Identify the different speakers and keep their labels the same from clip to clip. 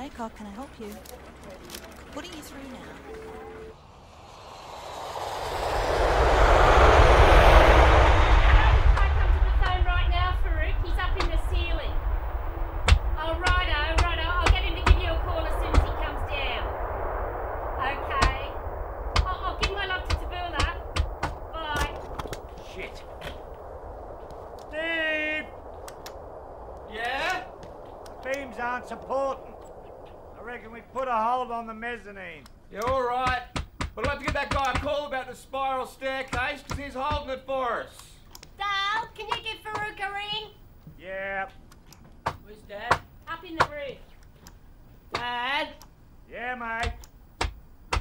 Speaker 1: Laycock, can I help you? Putting you through now.
Speaker 2: Aren't supporting. I reckon we put a hold on the mezzanine.
Speaker 3: Yeah, all right. But I'll have to give that guy a call about the spiral staircase because he's holding it for us.
Speaker 4: Dale, can you give Farouk a ring?
Speaker 2: Yeah.
Speaker 4: Where's Dad? Up in the roof.
Speaker 5: Dad?
Speaker 2: Yeah, mate.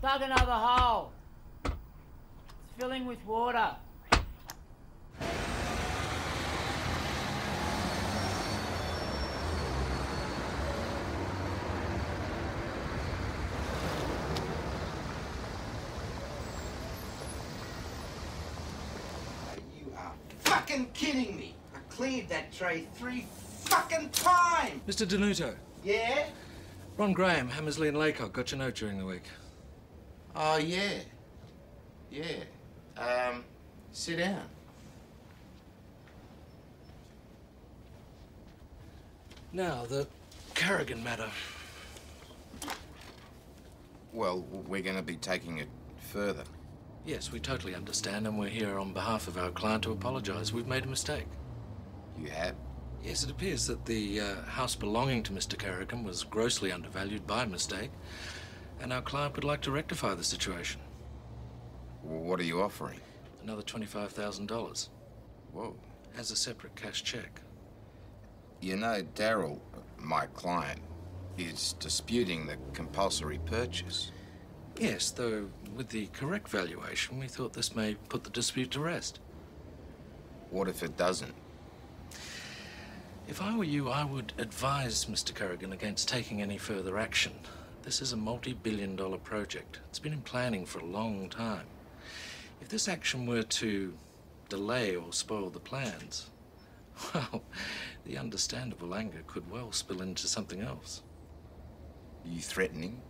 Speaker 5: Dug another hole. It's filling with water.
Speaker 6: Fucking kidding me! I cleared that tray 3 fucking times!
Speaker 7: Mr. Denuto.
Speaker 6: Yeah?
Speaker 7: Ron Graham, Hammersley and Laycock got your note during the week.
Speaker 6: Oh, yeah. Yeah. Sit down.
Speaker 7: Now, the Carrigan matter.
Speaker 6: Well, we're going to be taking it further.
Speaker 7: Yes, we totally understand, and we're here on behalf of our client to apologise. We've made a mistake.
Speaker 6: You have?
Speaker 7: Yes, it appears that the house belonging to Mr. Carrigan was grossly undervalued by mistake, and our client would like to rectify the situation.
Speaker 6: Well, what are you offering?
Speaker 7: Another $25,000.
Speaker 6: Whoa.
Speaker 7: As a separate cash cheque.
Speaker 6: You know, Daryl, my client, is disputing the compulsory purchase.
Speaker 7: Yes, though with the correct valuation, we thought this may put the dispute to rest.
Speaker 6: What if it doesn't?
Speaker 7: If I were you, I would advise Mr. Carrigan against taking any further action. This is a multi-billion-dollar project. It's been in planning for a long time. If this action were to delay or spoil the plans, well, the understandable anger could well spill into something else.
Speaker 6: Are you threatening?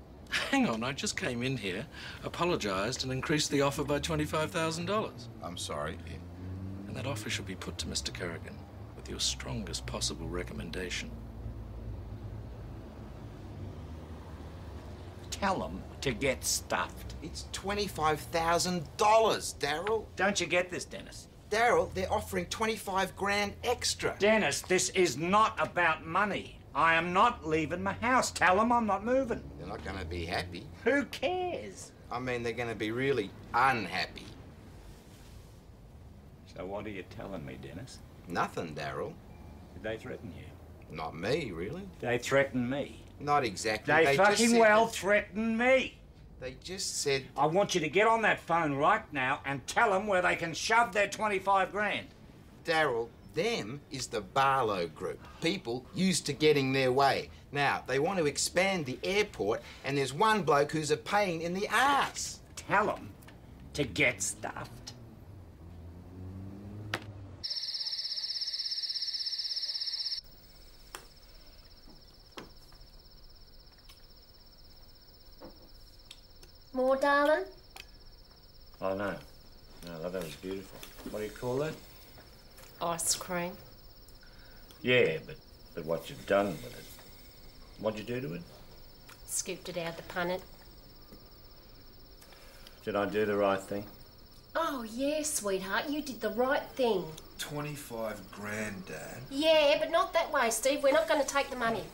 Speaker 7: Hang on, I just came in here, apologised and increased the offer by $25,000.
Speaker 6: I'm sorry. Yeah.
Speaker 7: And that offer should be put to Mr. Carrigan with your strongest possible recommendation.
Speaker 8: Tell them to get stuffed.
Speaker 6: It's $25,000, Daryl.
Speaker 8: Don't you get this, Dennis?
Speaker 6: Daryl, they're offering 25 grand extra.
Speaker 8: Dennis, this is not about money. I am not leaving my house. Tell them I'm not moving.
Speaker 6: They're not going to be happy.
Speaker 8: Who cares?
Speaker 6: I mean, they're going to be really unhappy.
Speaker 8: So what are you telling me, Dennis?
Speaker 6: Nothing, Daryl.
Speaker 8: Did they threaten you?
Speaker 6: Not me, really.
Speaker 8: They threatened me.
Speaker 6: Not exactly.
Speaker 8: They fucking
Speaker 6: just said
Speaker 8: well
Speaker 6: that...
Speaker 8: threatened me.
Speaker 6: They just said...
Speaker 8: I want you to get on that phone right now and tell them where they can shove their 25 grand.
Speaker 6: Daryl, them is the Barlow Group. People used to getting their way. Now, they want to expand the airport, and there's one bloke who's a pain in the arse.
Speaker 8: Tell them to get stuffed.
Speaker 4: More, darling?
Speaker 8: Oh, no. No, that was beautiful. What do you call that?
Speaker 4: Ice cream.
Speaker 8: Yeah, but what you've done with it. What'd you do to it?
Speaker 4: Scooped it out the punnet.
Speaker 8: Did I do the right thing?
Speaker 4: Oh, yeah, sweetheart, you did the right thing.
Speaker 9: 25 grand, Dad.
Speaker 4: Yeah, but not that way, Steve. We're not going to take the money.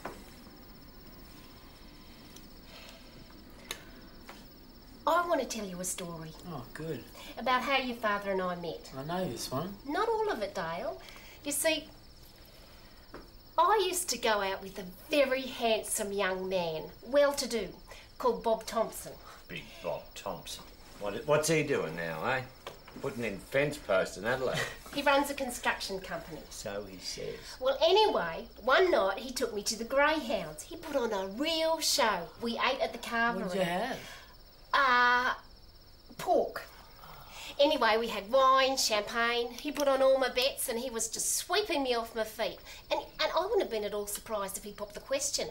Speaker 4: I want to tell you a story.
Speaker 5: Oh, good.
Speaker 4: About how your father and I met.
Speaker 5: I know this one.
Speaker 4: Not all of it, Dale. You see, I used to go out with a very handsome young man, well-to-do, called Bob Thompson.
Speaker 8: Big Bob Thompson. What's he doing now, eh? Putting in fence posts in Adelaide.
Speaker 4: He runs a construction company.
Speaker 8: So he says.
Speaker 4: Well, anyway, one night he took me to the Greyhounds. He put on a real show. We ate at the Carvery.
Speaker 5: What'd you have?
Speaker 4: Pork. Anyway, we had wine, champagne. He put on all my bets and he was just sweeping me off my feet. And I wouldn't have been at all surprised if he popped the question.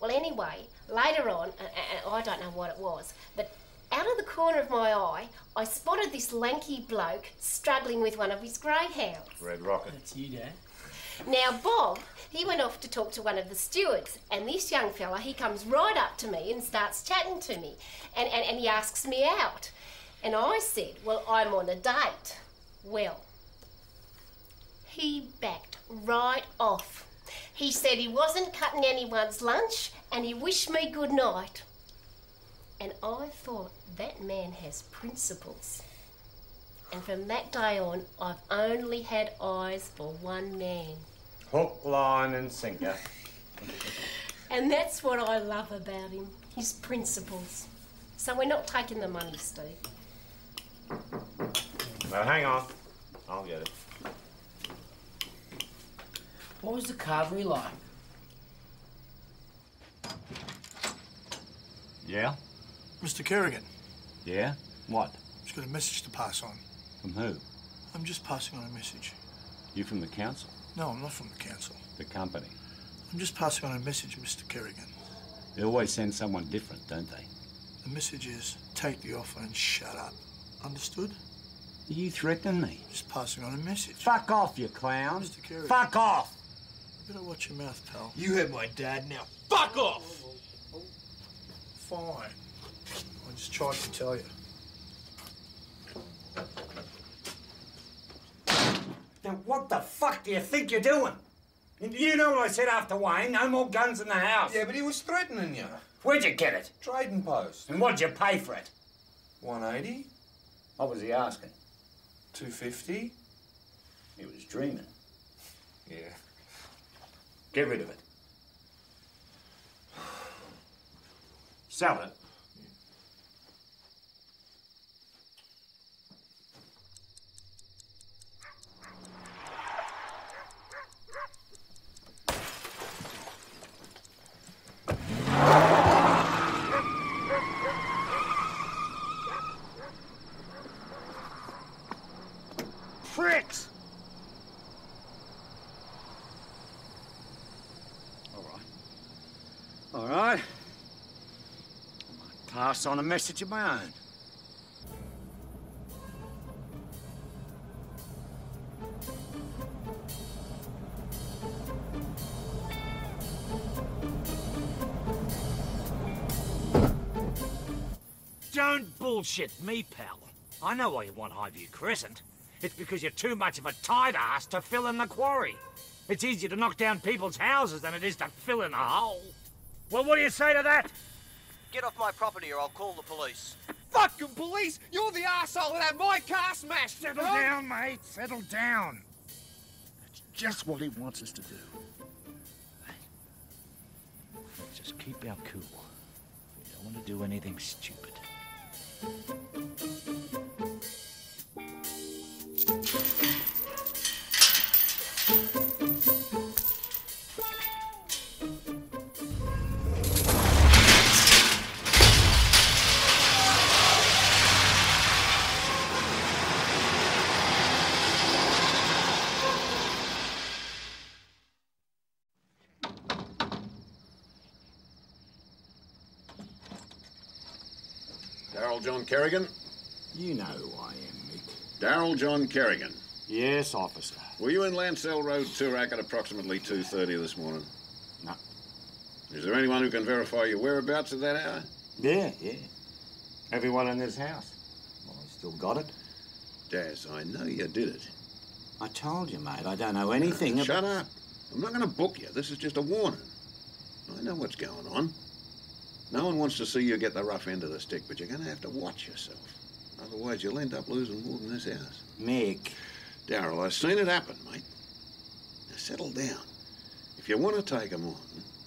Speaker 4: Well, anyway, later on, and I don't know what it was, but out of the corner of my eye, I spotted this lanky bloke struggling with one of his greyhounds.
Speaker 8: Red Rocket.
Speaker 5: That's you, Dad.
Speaker 4: Now, Bob, he went off to talk to one of the stewards, and this young fella, he comes right up to me and starts chatting to me, and he asks me out. And I said, well, I'm on a date. Well, he backed right off. He said he wasn't cutting anyone's lunch, and he wished me good night. And I thought, that man has principles. And from that day on, I've only had eyes for one man.
Speaker 8: Hook, line and sinker.
Speaker 4: And that's what I love about him, his principles. So we're not taking the money, Steve.
Speaker 8: Well, hang on. I'll get it.
Speaker 5: What was the carvery like?
Speaker 8: Yeah?
Speaker 10: Mr. Kerrigan,
Speaker 8: Yeah? What?
Speaker 10: I've got a message to pass on.
Speaker 8: From who?
Speaker 10: I'm just passing on a message.
Speaker 8: You from the council?
Speaker 10: No, I'm not from the council.
Speaker 8: The company?
Speaker 10: I'm just passing on a message, Mr. Kerrigan.
Speaker 8: They always send someone different, don't they?
Speaker 10: The message is, take the offer and shut up. Understood?
Speaker 8: Are you threatening me?
Speaker 10: Just passing on a message.
Speaker 8: Fuck off, you clown.
Speaker 10: Mr. Kerrigan.
Speaker 8: Fuck off!
Speaker 10: You better watch your mouth, pal.
Speaker 9: You heard my dad, now fuck off!
Speaker 10: Fine. I just tried to tell you.
Speaker 8: Now, what the fuck do you think you're doing? You know what I said after Wayne, no more guns in the house.
Speaker 9: Yeah, but he was threatening you.
Speaker 8: Where'd you get it?
Speaker 9: Trading post.
Speaker 8: And what'd you pay for it?
Speaker 9: 180,
Speaker 8: What was he asking?
Speaker 9: 250.
Speaker 8: He was dreaming.
Speaker 9: Yeah.
Speaker 8: Get rid of it. Sell it. Pricks! All right. I might pass on a message of my own.
Speaker 11: Don't bullshit me, pal. I know why you want Highview Crescent. It's because you're too much of a tight ass to fill in the quarry. It's easier to knock down people's houses than it is to fill in a hole. Well, what do you say to that?
Speaker 12: Get off my property or I'll call the police.
Speaker 3: Fucking police! You're the arsehole that had my car smashed!
Speaker 11: Settle down, mate. Settle down. That's just what he wants us to do. Let's just keep our cool. We don't want to do anything stupid.
Speaker 13: Darryl John Kerrigan?
Speaker 8: You know who I am, Mick.
Speaker 13: Darryl John Kerrigan.
Speaker 8: Yes, officer.
Speaker 13: Were you in Lancel Road, Toorak at approximately 2:30 this morning?
Speaker 8: No.
Speaker 13: Is there anyone who can verify your whereabouts at that hour?
Speaker 8: Yeah. Everyone in this house. Well, I still got it.
Speaker 13: Daz, I know you did it.
Speaker 8: I told you, mate, I don't know anything
Speaker 13: Shut up. I'm not going to book you. This is just a warning. I know what's going on. No one wants to see you get the rough end of the stick, but you're going to have to watch yourself. Otherwise, you'll end up losing more than this house.
Speaker 8: Mick.
Speaker 13: Darryl, I've seen it happen, mate. Now, settle down. If you want to take 'em on,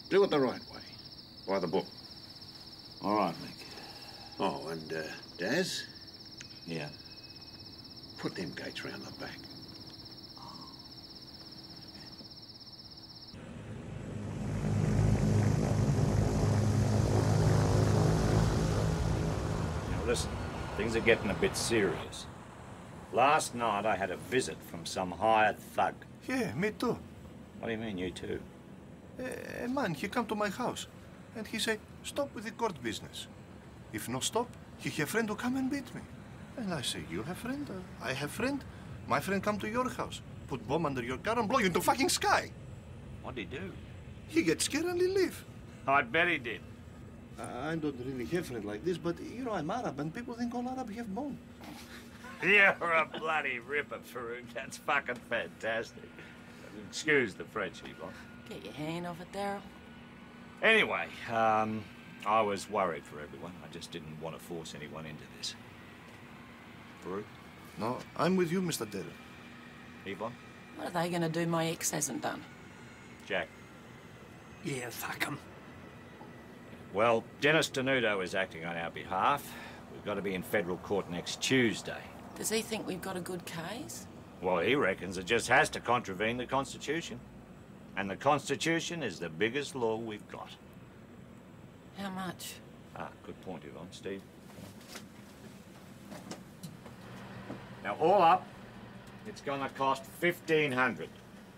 Speaker 13: do it the right way. By the book.
Speaker 8: All right, Mick.
Speaker 13: Oh, and, Daz?
Speaker 8: Yeah?
Speaker 13: Put them gates round the back.
Speaker 8: Now, listen. Things are getting a bit serious. Last night I had a visit from some hired thug.
Speaker 10: Yeah, me too.
Speaker 8: What do you mean, you too?
Speaker 10: Man, he come to my house. And he say, stop with the court business. If no stop, he have friend who come and beat me. And I say, you have friend? I have friend. My friend come to your house, put bomb under your car and blow you into fucking sky.
Speaker 8: What'd he do?
Speaker 10: He get scared and he leave.
Speaker 8: I bet he did.
Speaker 10: I don't really have friend like this, but you know, I'm Arab and people think all Arab have bomb.
Speaker 8: You're a bloody ripper, Farouk. That's fucking fantastic. Excuse the French, Yvonne.
Speaker 1: Get your hand off it, Daryl.
Speaker 8: Anyway, I was worried for everyone. I just didn't want to force anyone into this. Farouk?
Speaker 10: No, I'm with you, Mr. Daryl.
Speaker 8: Yvonne?
Speaker 1: What are they going to do my ex hasn't done?
Speaker 8: Jack?
Speaker 11: Yeah, fuck him.
Speaker 8: Well, Dennis Denuto is acting on our behalf. We've got to be in federal court next Tuesday.
Speaker 1: Does he think we've got a good case?
Speaker 8: Well, he reckons it just has to contravene the Constitution. And the Constitution is the biggest law we've got.
Speaker 1: How much?
Speaker 8: Ah, good point, Yvonne. Steve? Now, all up, it's gonna cost $1,500.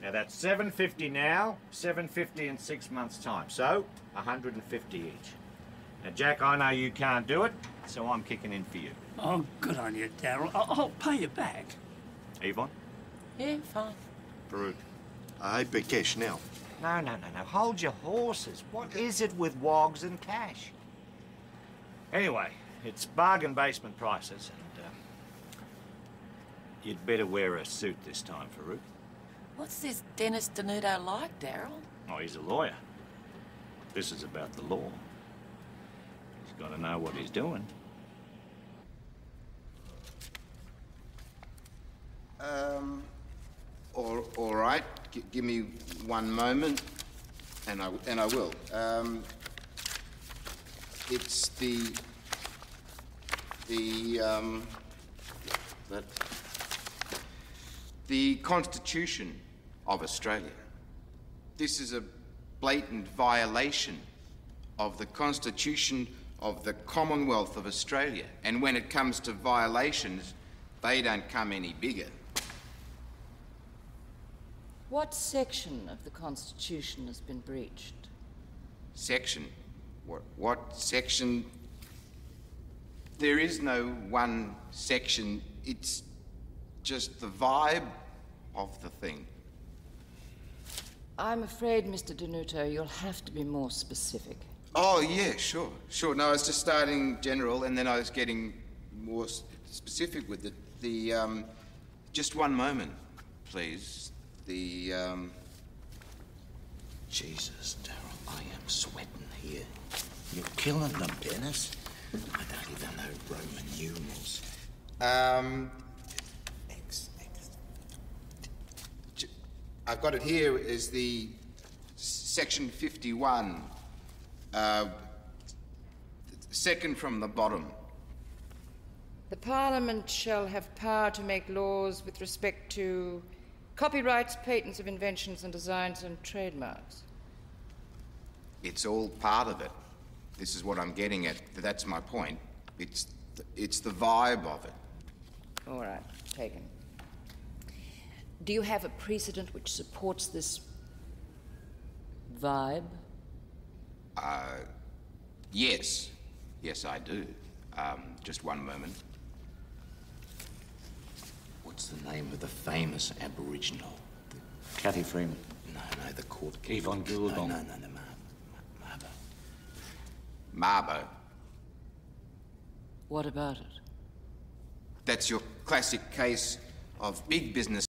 Speaker 8: Now, that's $750 now, $750 in 6 months' time. So, $150 each. Now, Jack, I know you can't do it, so I'm kicking in for you.
Speaker 11: Oh, good on you, Daryl. I'll pay you back.
Speaker 8: Yvonne?
Speaker 1: Yeah, fine.
Speaker 8: Farouk?
Speaker 10: I pay cash now.
Speaker 8: No. Hold your horses. What is it with wogs and cash? Anyway, it's bargain basement prices, and you'd better wear a suit this time, Farouk.
Speaker 1: What's this Dennis Denuto like, Daryl?
Speaker 8: Oh, he's a lawyer. This is about the law. He's got to know what he's doing.
Speaker 6: All right. Give me one moment, and I will. It's the Constitution of Australia. This is a blatant violation of the Constitution of the Commonwealth of Australia. And when it comes to violations, they don't come any bigger.
Speaker 14: What section of the Constitution has been breached?
Speaker 6: Section? What section? There is no one section. It's just the vibe of the thing.
Speaker 14: I'm afraid, Mr. Denuto, you'll have to be more specific.
Speaker 6: Oh, yeah, sure. No, I was just starting general, and then I was getting more specific with it. Just one moment, please.
Speaker 5: Jesus, Daryl, I am sweating here. You're killing them, Dennis. I don't even know Roman numerals.
Speaker 6: I've got it here as the Section 51, second from the bottom.
Speaker 14: The Parliament shall have power to make laws with respect to copyrights, patents of inventions and designs and trademarks.
Speaker 6: It's all part of it. This is what I'm getting at. That's my point. It's the vibe of it.
Speaker 14: All right, taken. Do you have a precedent which supports this vibe?
Speaker 6: Yes. Yes, I do. Just one moment.
Speaker 5: What's the name of the famous Aboriginal?
Speaker 8: Cathy Freeman.
Speaker 5: No, the court.
Speaker 8: Yvonne Gould.
Speaker 5: No, Mabo.
Speaker 6: Mabo.
Speaker 14: What about it?
Speaker 6: That's your classic case of big business